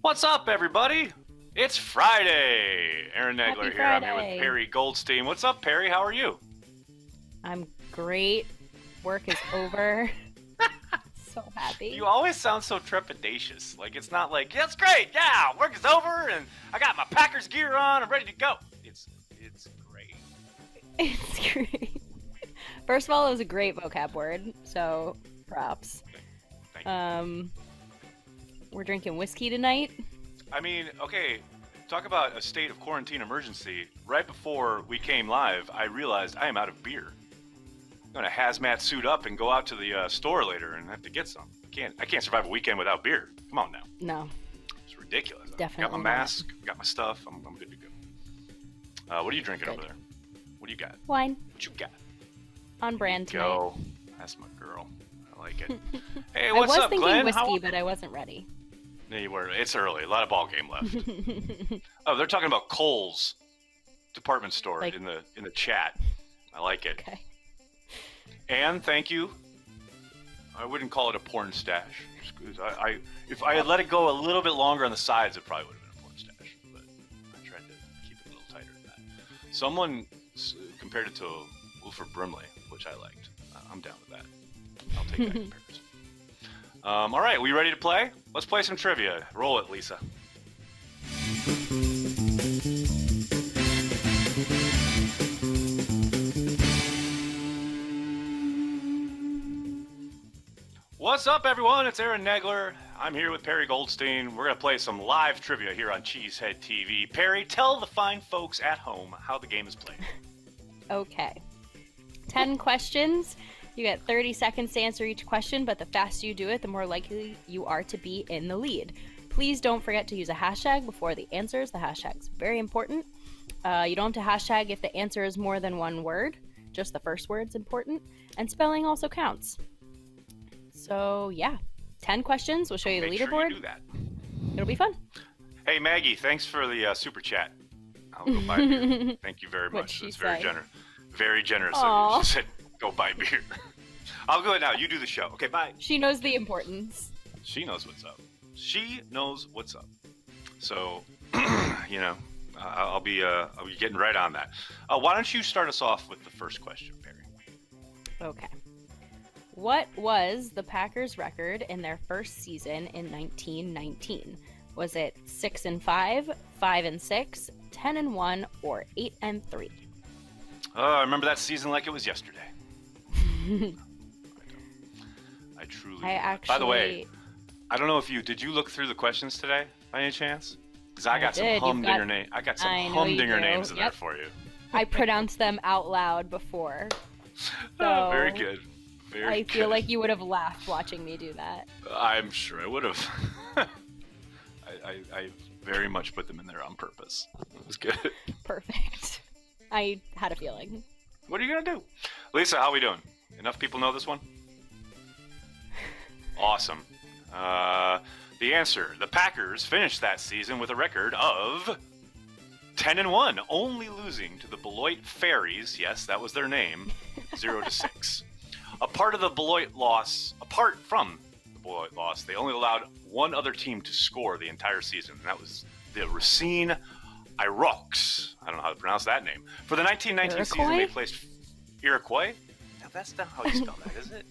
What's up, everybody? It's Friday. Aaron Nagler Happy here. I'm here Friday. with Perri Goldstein. What's up, Perri? How are you? I'm great. Work is over. So happy. You always sound so trepidatious. Like it's not like, yeah, it's great. Yeah, work is over, and I got my Packers gear on. I'm ready to go. It's great. It's great. First of all, it was a great vocab word, so props. Thank you. We're drinking whiskey tonight. I mean, okay, talk about a state of quarantine emergency. Right before we came live, I realized I am out of beer. I'm gonna hazmat suit up and go out to the store later and have to get some. I can't survive a weekend without beer. Come on now. No, It's ridiculous. Definitely Got my not. mask, got my stuff. I'm good to go. What are you drinking Good. over there? What do you got? wine What you got? on brand tonight. Go. That's my girl. I like it. Hey, I what's was up, thinking Glenn? whiskey, How... but I wasn't ready. No, you were. It's early. A lot of ball game left. Oh, they're talking about Kohl's department store Like- in the chat. I like it. Okay. And thank you. I wouldn't call it a porn stash. If I had let it go a little bit longer on the sides, it probably would have been a porn stash. But I tried to keep it a little tighter than that. Someone compared it to Wilford Brimley, which I liked. I'm down with that. I'll take that comparison. All right, we ready to play? Let's play some trivia. Roll it, Lisa. What's up, everyone? It's Aaron Nagler. I'm here with Perri Goldstein. We're going to play some live trivia here on CheeseheadTV. Perri, tell the fine folks at home how the game is played. Okay. 10 questions. You get 30 seconds to answer each question, but the faster you do it, the more likely you are to be in the lead. Please don't forget to use a hashtag before the answers. The hashtag's very important. You don't have to hashtag if the answer is more than one word. Just the first word's important. And spelling also counts. So, yeah. 10 questions. We'll show you the Make leaderboard. sure you do that. It'll be fun. Hey, Maggie, thanks for the super chat. I'll go buy beer. Thank you very What'd much. she That's very say? generous. Very generous Aw. of you. She said, go buy beer. I'll go now. You do the show. Okay, bye. She knows the importance. She knows what's up. She knows what's up. So, I'll be getting right on that. Why don't you start us off with the first question, Perri? Okay. What was the Packers' record in their first season in 1919? Was it 6-5, 5-6, 10-1, or 8-3? I remember that season like it was yesterday. I truly. By the way, I don't know if did you look through the questions today by any chance? Because I got some did. humdinger names. I got some I know you humdinger do. names in there Yep. for you. I pronounced them out loud before. Oh, very good. Very I good. feel like you would have laughed watching me do that. I'm sure I would have. I very much put them in there on purpose. It was good. Perfect. I had a feeling. What are you gonna do, Lisa? How we doing? Enough people know this one. Awesome. The answer: the Packers finished that season with a record of 10-1, only losing to the Beloit Fairies. Yes, that was their name. 0-6. Apart from the Beloit loss, they only allowed one other team to score the entire season, and that was the Racine Iroquois. I don't know how to pronounce that name. For the 1919 season, they placed Iroquois. Now, that's not how you spell that, is it?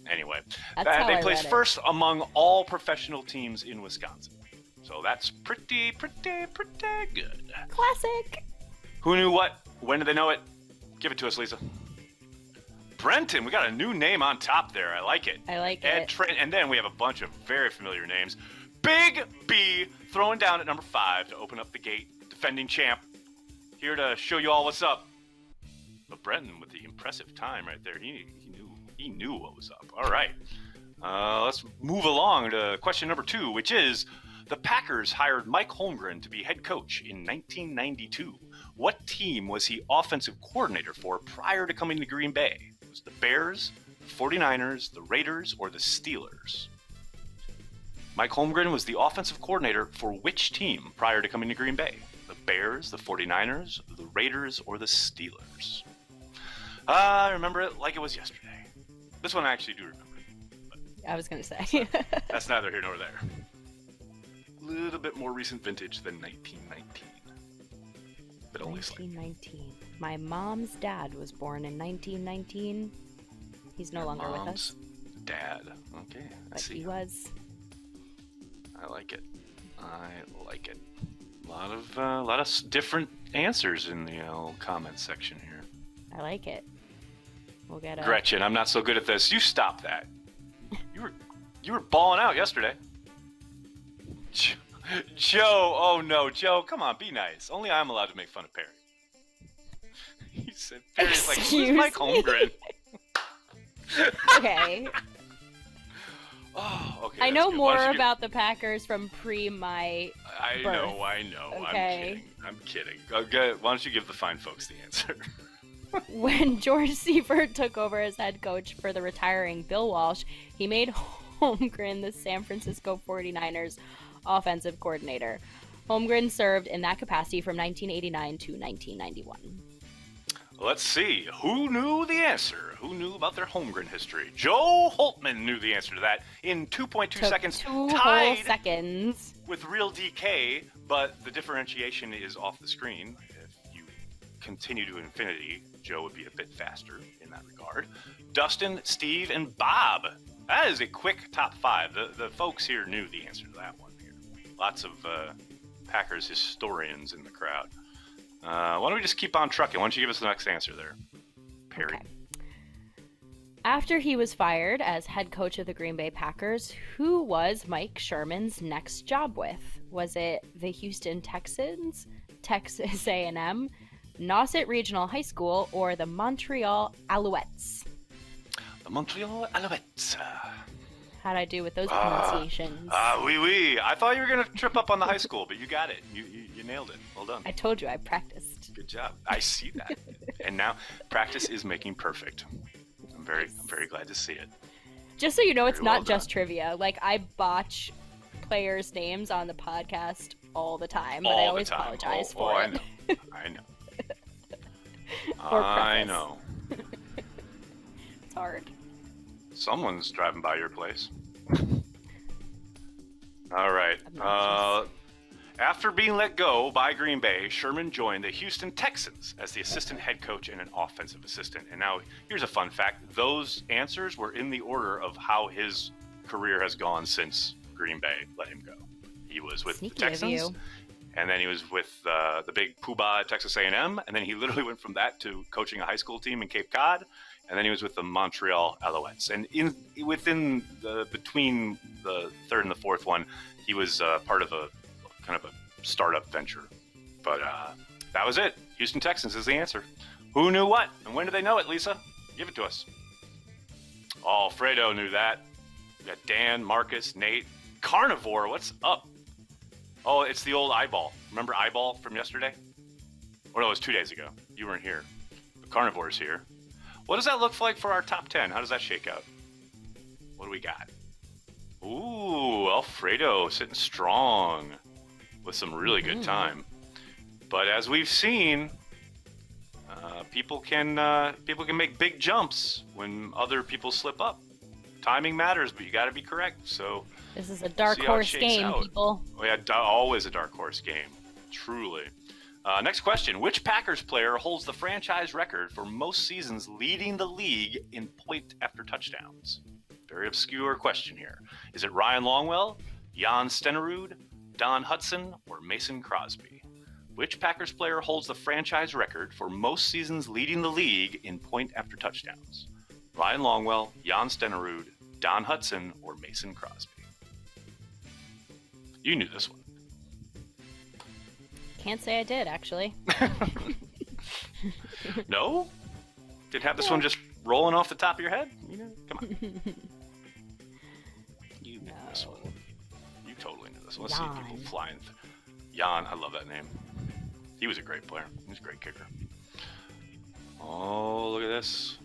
Anyway, That's how they I placed read it. first among all professional teams in Wisconsin. So that's pretty good. Classic. Who knew what? When did they know it? Give it to us, Lisa. Brenton, we got a new name on top there. I like it. I like Ed it. Trent, and then we have a bunch of very familiar names. Big B throwing down at number 5 to open up the gate. Defending champ. Here to show you all what's up. But Brenton with the impressive time right there. He knew what was up. All right. Let's move along to question number 2, which is the Packers hired Mike Holmgren to be head coach in 1992. What team was he offensive coordinator for prior to coming to Green Bay? Was it the Bears, the 49ers, the Raiders, or the Steelers? Mike Holmgren was the offensive coordinator for which team prior to coming to Green Bay? The Bears, the 49ers, the Raiders, or the Steelers? I remember it like it was yesterday. This one I actually do remember. I was going to say. That's neither here nor there. little bit more recent vintage than 1919. But only slightly. 1919. My mom's dad was born in 1919. He's no longer with us. Dad. Okay. But he was. I like it. A lot of different answers in the comment section here. I like it. We'll get Gretchen, I'm not so good at this. You stop that. You were balling out yesterday. Joe, oh no, Joe, come on, be nice. Only I'm allowed to make fun of Perri. He said Perri's like, who's Mike Holmgren? Okay. Oh, okay. I know more about the Packers from my I birth. know. Okay. I'm kidding. Okay, why don't you give the fine folks the answer? When George Seifert took over as head coach for the retiring Bill Walsh, he made Holmgren the San Francisco 49ers offensive coordinator. Holmgren served in that capacity from 1989 to 1991. Let's see. Who knew the answer? Who knew about their Holmgren history? Joe Holtman knew the answer to that in 2.2 seconds. Two tied whole seconds. with Real DK, but the differentiation is off the screen. If you continue to infinity, Joe would be a bit faster in that regard. Dustin, Steve, and Bob. That is a quick top five. The folks here knew the answer to that one here. Lots of Packers historians in the crowd. Why don't we just keep on trucking? Why don't you give us the next answer there, Perri? Okay. After he was fired as head coach of the Green Bay Packers, who was Mike Sherman's next job with? Was it the Houston Texans, Texas A&M, Nauset Regional High School, or the Montreal Alouettes? The Montreal Alouettes. How'd I do with those pronunciations? Oui. I thought you were going to trip up on the high school, but you got it. You nailed it. Well done. I told you I practiced. Good job. I see that. And now practice is making perfect. I'm very glad to see it. Just so you know, it's Very well not just trivia. Like, I botch players' names on the podcast all the time, but I always apologize for it. I know. Or I preface. know. It's hard. Someone's driving by your place. All right. Obnoxious. After being let go by Green Bay, Sherman joined the Houston Texans as the assistant head coach and an offensive assistant. And now, here's a fun fact. Those answers were in the order of how his career has gone since Green Bay let him go. He was with Sneaky the Texans, of you. and then he was with the big poobah at Texas A&M, and then he literally went from that to coaching a high school team in Cape Cod, and then he was with the Montreal Alouettes. And between the third and the fourth one, he was part of a kind of a startup venture. But that was it. Houston Texans is the answer. Who knew what? And when did they know it, Lisa? Give it to us. Oh, Fredo knew that. We got Dan, Marcus, Nate. Carnivore, what's up? Oh, it's the old eyeball. Remember eyeball from yesterday? Or no, it was 2 days ago. You weren't here. The Carnivore's here. What does that look like for our top 10? How does that shake out? What do we got? Ooh, Alfredo sitting strong with some really good time. But as we've seen, people can make big jumps when other people slip up. Timing matters, but you got to be correct. So This is a dark horse game, people. Oh, yeah, always a dark horse game. Truly. Next question. Which Packers player holds the franchise record for most seasons leading the league in point after touchdowns? Very obscure question here. Is it Ryan Longwell, Jan Stenerud, Don Hudson, or Mason Crosby? Which Packers player holds the franchise record for most seasons leading the league in point after touchdowns? Ryan Longwell, Jan Stenerud, Don Hudson, or Mason Crosby? You knew this one. Can't say I did, actually. No? Didn't have this one just rolling off the top of your head? You know, come on. You knew this one. You totally knew this one. Let's see people flying. Jan, I love that name. He was a great player. He was a great kicker. Oh, look at this.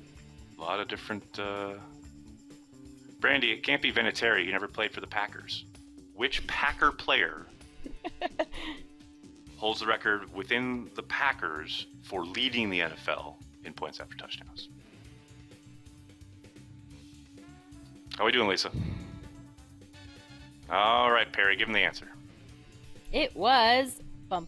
A lot of different... Brandy, it can't be Vinatieri. He never played for the Packers. Which Packer player holds the record within the Packers for leading the NFL in points after touchdowns? How are we doing, Lisa? All right, Perri, give him the answer. It was Don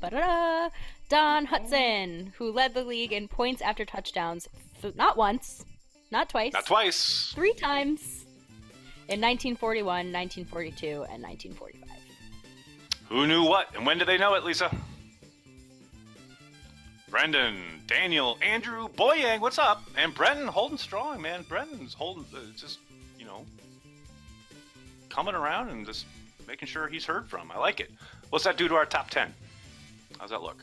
Hutson, who led the league in points after touchdowns, not once, not twice. Not twice. 3 times. In 1941, 1942, and 1945. Who knew what, and when did they know it, Lisa? Brendan, Daniel, Andrew, Boyang, what's up? And Brendan holding strong, man. Brendan's holding, just, coming around and just making sure he's heard from. I like it. What's that do to our top 10? How's that look?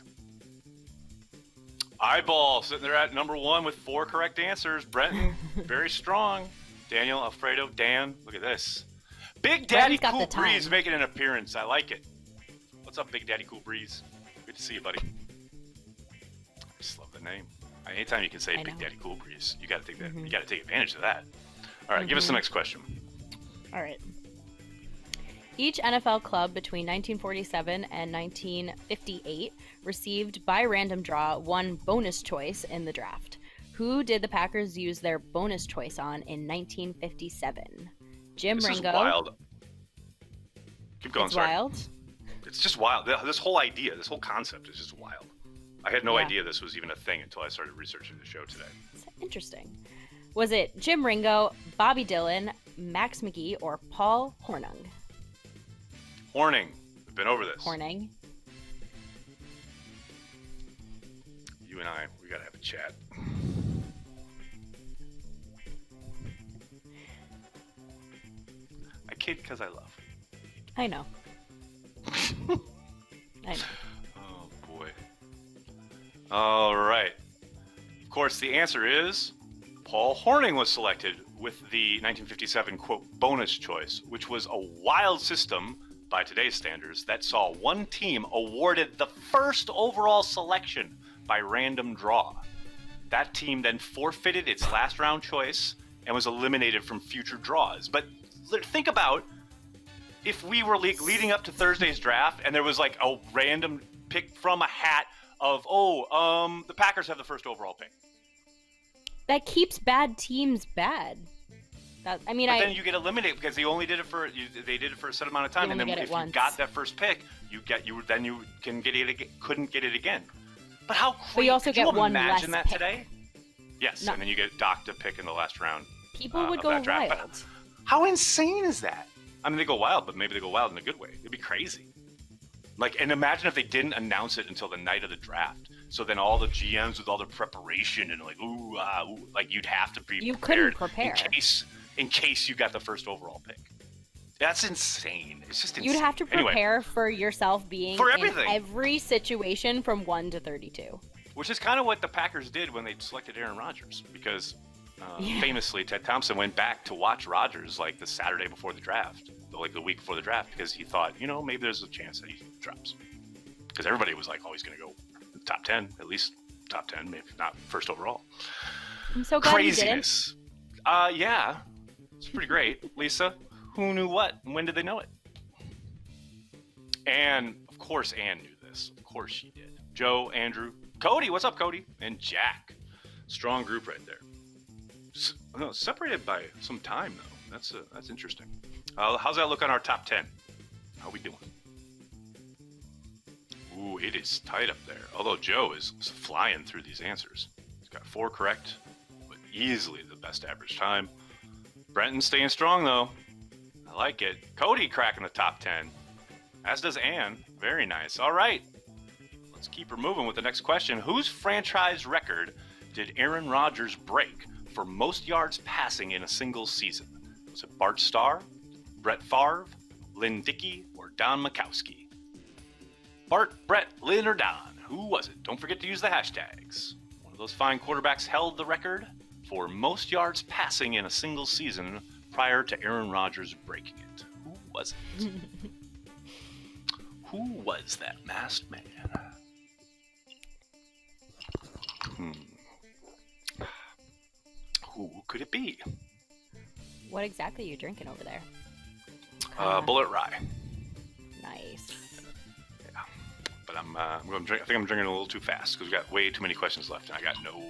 Eyeball sitting there at number 1 with 4 correct answers. Brendan, very strong. Daniel, Alfredo, Dan, look at this. Big Daddy Cool Breeze making an appearance. I like it. What's up, Big Daddy Cool Breeze? Good to see you, buddy. I just love the name. Anytime you can say Big Daddy Cool Breeze, you got to take that. You got to take advantage of that. All right, give us the next question. All right. Each NFL club between 1947 and 1958 received, by random draw, 1 bonus choice in the draft. Who did the Packers use their bonus choice on in 1957? Jim Ringo. This is wild. Keep going, sorry. Wild? It's just wild. This whole idea, this whole concept is just wild. I had no idea this was even a thing until I started researching the show today. It's interesting. Was it Jim Ringo, Bobby Dillon, Max McGee, or Paul Hornung? Horning. We've been over this. Horning. You and I, we gotta have a chat. I kid because I love. I know. I know. Oh, boy. All right. Of course, the answer is Paul Hornung was selected with the 1957, quote, bonus choice, which was a wild system by today's standards that saw one team awarded the first overall selection by random draw. That team then forfeited its last round choice and was eliminated from future draws. But think about if we were leading up to Thursday's draft and there was like a random pick from a hat of, the Packers have the first overall pick. That keeps bad teams bad. Then you get eliminated because they only did it for they did it for a set amount of time, and then if you got that first pick, you can get it couldn't get it again. But how crazy! But you also get one less imagine that pick. Today? Yes, No. And then you get docked a pick in the last round. People would of go that draft. wild. But how insane is that? I mean, they go wild, but maybe they go wild in a good way. It'd be crazy. And imagine if they didn't announce it until the night of the draft. So then all the GMs with all their preparation and you'd have to be You prepared couldn't prepare. in case you got the first overall pick. That's insane. It's just insane. You'd have to prepare for yourself being for everything. In every situation from 1 to 32. Which is kind of what the Packers did when they selected Aaron Rodgers, because famously Ted Thompson went back to watch Rodgers like the Saturday before the draft, like the week before the draft, because he thought, maybe there's a chance that he drops. Because everybody was like, oh, he's going to go top 10, at least top 10, maybe not first overall. I'm so glad Craziness. Yeah, it's pretty great. Lisa, who knew what? And when did they know it? And of course, Ann knew this. Of course she did. Joe, Andrew, Cody, what's up, Cody? And Jack. Strong group right there. Separated by some time, though. That's interesting. How's that look on our top 10? How we doing? Ooh, it is tight up there. Although Joe is flying through these answers. He's got 4 correct, but easily the best average time. Brenton staying strong, though. I like it. Cody cracking the top 10. As does Ann. Very nice. All right. Let's keep her moving with the next question. Whose franchise record did Aaron Rodgers break for most yards passing in a single season? Was it Bart Starr, Brett Favre, Lynn Dickey, or Don Makowski? Bart, Brett, Lynn, or Don? Who was it? Don't forget to use the hashtags. One of those fine quarterbacks held the record for most yards passing in a single season prior to Aaron Rodgers breaking it. Who was it? Who was that masked man? Who could it be? What exactly are you drinking over there? Bulleit Rye. Nice. Yeah, but I think I'm drinking a little too fast because we've got way too many questions left, and I got no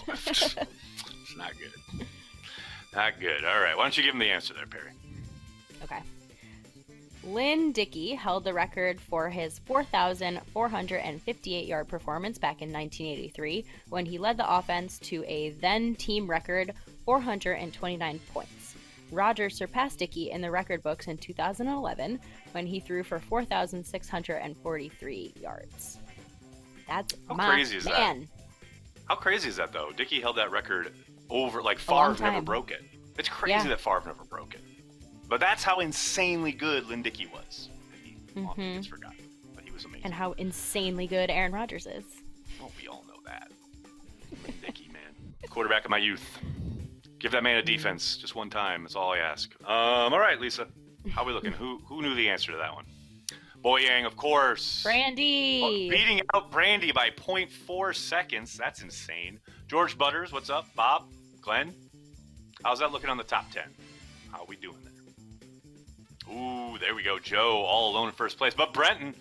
left. It's not good. Not good. All right, why don't you give him the answer there, Perri? Okay. Lynn Dickey held the record for his 4,458-yard performance back in 1983 when he led the offense to a then-team record 429 points. Rodgers surpassed Dickey in the record books in 2011 when he threw for 4,643 yards. That's How my crazy is man. that? How crazy is that, though? Dickey held that record over, like, Favre never broke it. It's crazy that Favre never broke it. But that's how insanely good Lynn Dickey was. He often gets forgotten, but he was amazing. And how insanely good Aaron Rodgers is. Well, we all know that. Lynn Dickey, man. Quarterback of my youth. Give that man a defense just one time. That's all I ask. All right, Lisa. How are we looking? Who knew the answer to that one? Boyang, of course. Brandy. Beating out Brandy by 0.4 seconds. That's insane. George Butters, what's up? Bob? Glenn? How's that looking on the top 10? How are we doing there? Ooh, there we go. Joe, all alone in first place. But Brenton,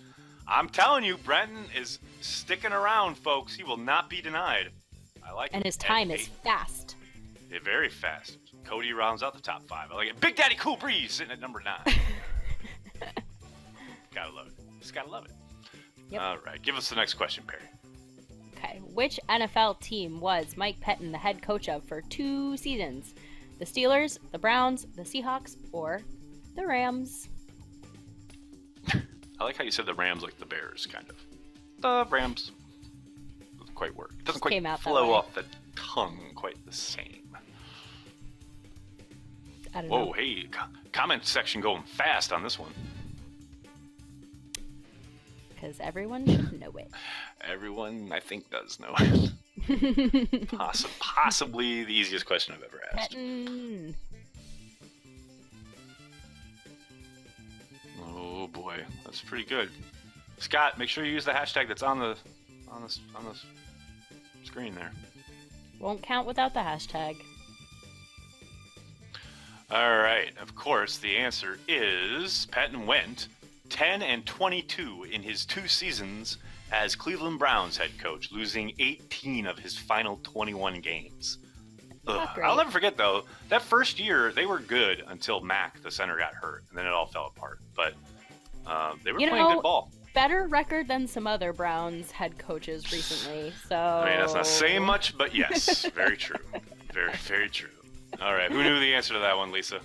I'm telling you, Brenton is sticking around, folks. He will not be denied. I like it. And his time is fast. Yeah, very fast. Cody rounds out the top 5. I like it. Big Daddy Cool Breeze sitting at number 9. Gotta love it. Just gotta love it. Yep. All right. Give us the next question, Perry. Okay. Which NFL team was Mike Pettin the head coach of for 2 seasons? The Steelers, the Browns, the Seahawks, or the Rams? I like how you said the Rams like the Bears, kind of. The Rams. Doesn't quite work. It doesn't quite flow off the tongue quite the same. I don't know. Whoa, hey, comment section going fast on this one. Because everyone should know it. Everyone, I think, does know it. Possibly the easiest question I've ever asked. Pettin. Oh boy, that's pretty good. Scott, make sure you use the hashtag that's on the screen there. Won't count without the hashtag. All right, of course, the answer is Patton went 10-22 in his 2 seasons as Cleveland Browns head coach, losing 18 of his final 21 games. I'll never forget, though, that first year, they were good until Mack, the center, got hurt, and then it all fell apart. But they were playing good ball. Better record than some other Browns head coaches recently, so... I mean, that's not saying much, but yes, very true. Very, very true. All right, who knew the answer to that one, Lisa?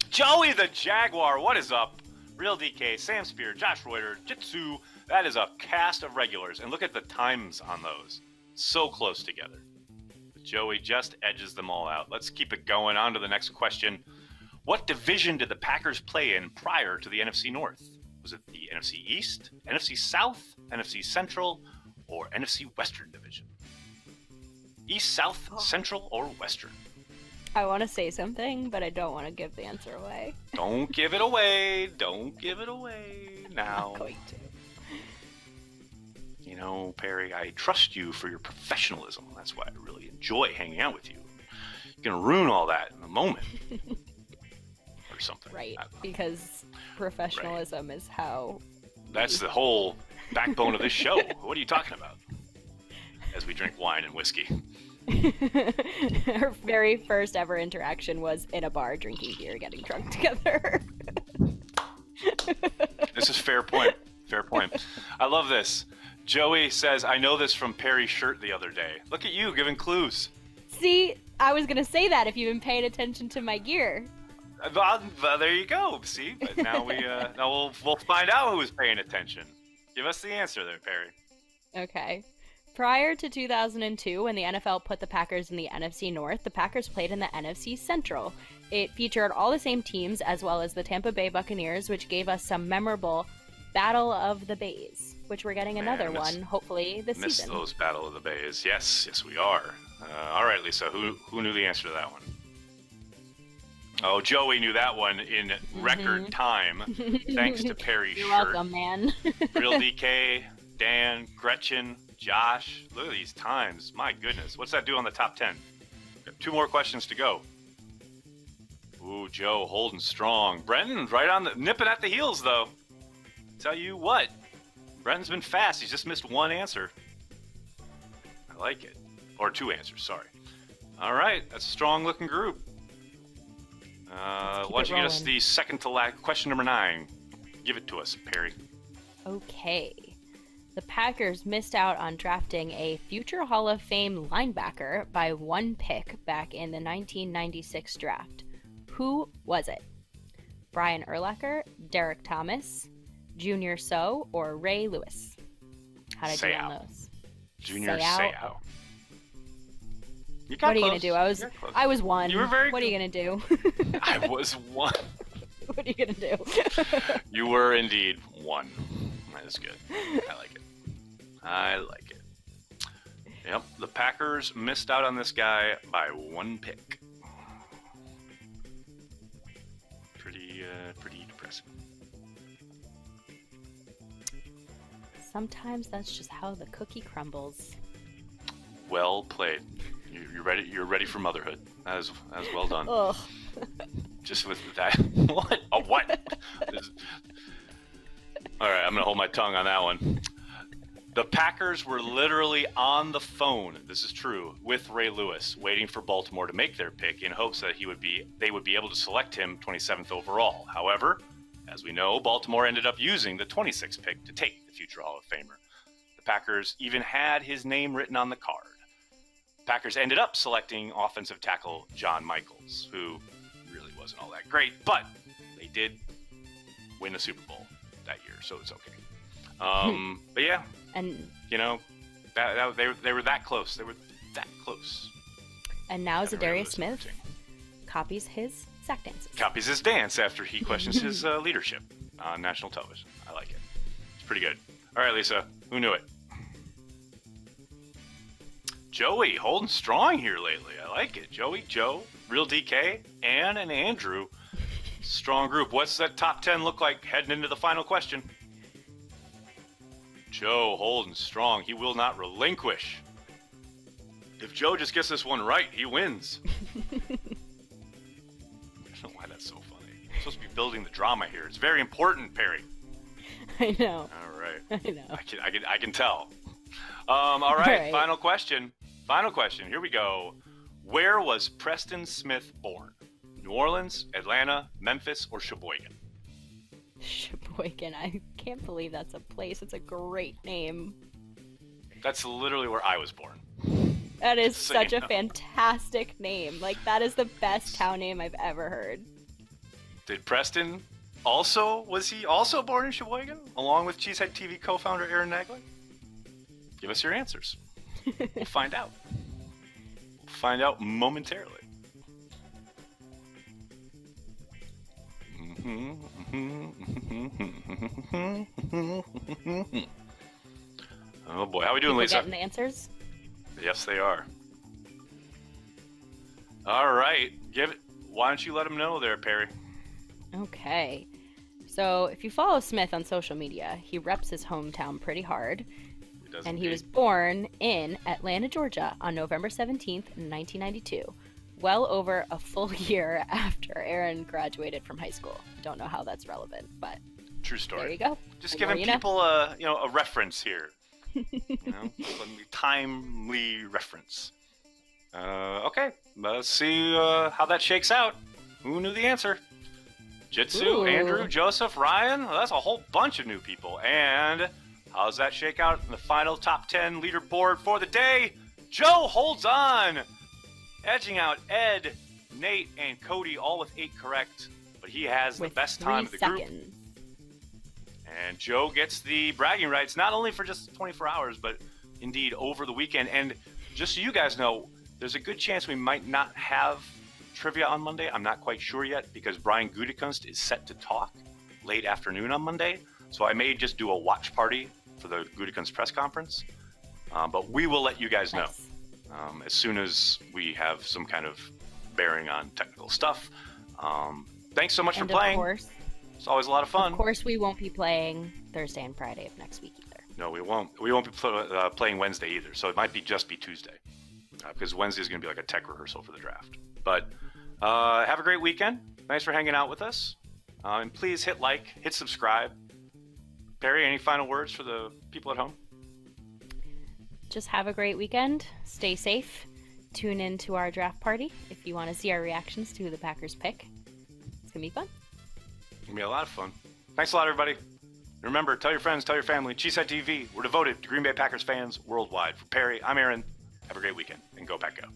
Joey the Jaguar, what is up? Real DK, Sam Spear, Josh Reuter, Jitsu. That is a cast of regulars, and look at the times on those. So close together. Joey just edges them all out. Let's keep it going. On to the next question. What division did the Packers play in prior to the NFC North? Was it the NFC East, NFC South, NFC Central, or NFC Western division? East, South, Central, or Western? I want to say something, but I don't want to give the answer away. Don't give it away. Don't give it away now. I'm not going to. You know, Perry, I trust you for your professionalism. That's why I really enjoy hanging out with you. You're going to ruin all that in a moment. Or something. Right, because professionalism is how... That's the whole backbone of this show. What are you talking about? As we drink wine and whiskey. Our very first ever interaction was in a bar, drinking beer, getting drunk together. This is fair point. Fair point. I love this. Joey says, I know this from Perry's shirt the other day. Look at you giving clues. See, I was going to say that if you've been paying attention to my gear. There you go. See, but now we'll find out who's paying attention. Give us the answer there, Perry. Okay. Prior to 2002, when the NFL put the Packers in the NFC North, the Packers played in the NFC Central. It featured all the same teams as well as the Tampa Bay Buccaneers, which gave us some memorable Battle of the Bays, which we're getting another one, hopefully, this season. Missed those Battle of the Bays. Yes, we are. All right, Lisa, who knew the answer to that one? Oh, Joey knew that one in record time, thanks to Perry's You're shirt. welcome, man. Real DK, Dan, Gretchen, Josh. Look at these times. My goodness. What's that do on the top 10? Got 2 more questions to go. Ooh, Joe holding strong. Brenton's right on the nipping at the heels, though. Tell you what, Brenton's been fast. He's just missed 1 answer. I like it. Or 2 answers, sorry. All right, that's a strong-looking group. Why don't you get us the second to last question, number 9? Give it to us, Perri. Okay. The Packers missed out on drafting a future Hall of Fame linebacker by 1 pick back in the 1996 draft. Who was it? Brian Urlacher, Derek Thomas, Junior Seau, or Ray Lewis? How did you do on those? Junior Seau. What are you going to do? I was 1. You were very What are you going to do? I was 1. What are you going to do? You were indeed 1. That is good. I like it. I like it. Yep, the Packers missed out on this guy by 1 pick. Pretty depressing. Sometimes that's just how the cookie crumbles. Well played. You're ready. You're ready for motherhood. That was well done. Ugh. Just with that. What? A what? All right, I'm gonna hold my tongue on that one. The Packers were literally on the phone, this is true, with Ray Lewis, waiting for Baltimore to make their pick in hopes that they would be able to select him 27th overall. However, as we know, Baltimore ended up using the 26th pick to take the future Hall of Famer. The Packers even had his name written on the card. The Packers ended up selecting offensive tackle John Michaels, who really wasn't all that great, but they did win a Super Bowl that year, so it's okay. But yeah. And you know, they were that close. They were that close. And now Zadarius Smith copies his sack dances. Copies his dance after he questions his leadership on national television. I like it. It's pretty good. All right, Lisa, who knew it? Joey holding strong here lately. I like it. Joey, Joe, Real DK, Ann, and Andrew. Strong group. What's that top 10 look like heading into the final question? Joe holding strong. He will not relinquish. If Joe just gets this one right, he wins. I don't know why that's so funny. I'm supposed to be building the drama here. It's very important, Perri. I know. All right. I know. I can tell. All right. Final question. Here we go. Where was Preston Smith born? New Orleans, Atlanta, Memphis, or Sheboygan? Sheboygan. I can't believe that's a place. It's a great name. That's literally where I was born. That is such a fantastic name. Like, that is the best town name I've ever heard. Did Preston was he also born in Sheboygan, along with CheeseheadTV co-founder Aaron Nagler? Give us your answers. We'll find out. We'll find out momentarily. Oh boy, how are we doing, Lisa? Getting the answers? Yes, they are. All right, why don't you let them know there, Perri? Okay. So if you follow Smith on social media, he reps his hometown pretty hard. He was born in Atlanta, Georgia on November 17th, 1992. Well over a full year after Aaron graduated from high school. Don't know how that's relevant, but true story. There you go. Just giving people a reference here. Timely reference. Okay, let's see how that shakes out. Who knew the answer? Jitsu, Ooh. Andrew, Joseph, Ryan. Well, that's a whole bunch of new people. And how does that shake out in the final top 10 leaderboard for the day? Joe holds on, edging out Ed, Nate, and Cody, all with 8 correct. But he has the best time of the group. And Joe gets the bragging rights, not only for just 24 hours, but indeed over the weekend. And just so you guys know, there's a good chance we might not have trivia on Monday. I'm not quite sure yet because Brian Gutekunst is set to talk late afternoon on Monday. So I may just do a watch party for the Gutekunst press conference. But we will let you guys know as soon as we have some kind of bearing on technical stuff. Thanks so much for playing. Of course. It's always a lot of fun. Of course, we won't be playing Thursday and Friday of next week either. No, we won't. We won't be playing Wednesday either. So it might just be Tuesday, because Wednesday is going to be like a tech rehearsal for the draft. But have a great weekend. Thanks for hanging out with us. And please hit like, hit subscribe. Perri, any final words for the people at home? Just have a great weekend. Stay safe. Tune in to our draft party if you want to see our reactions to who the Packers pick. going to be fun. It's going to be a lot of fun. Thanks a lot, everybody. Remember, tell your friends, tell your family. CheeseheadTV, we're devoted to Green Bay Packers fans worldwide. For Perri, I'm Aaron. Have a great weekend, and go Pack Go.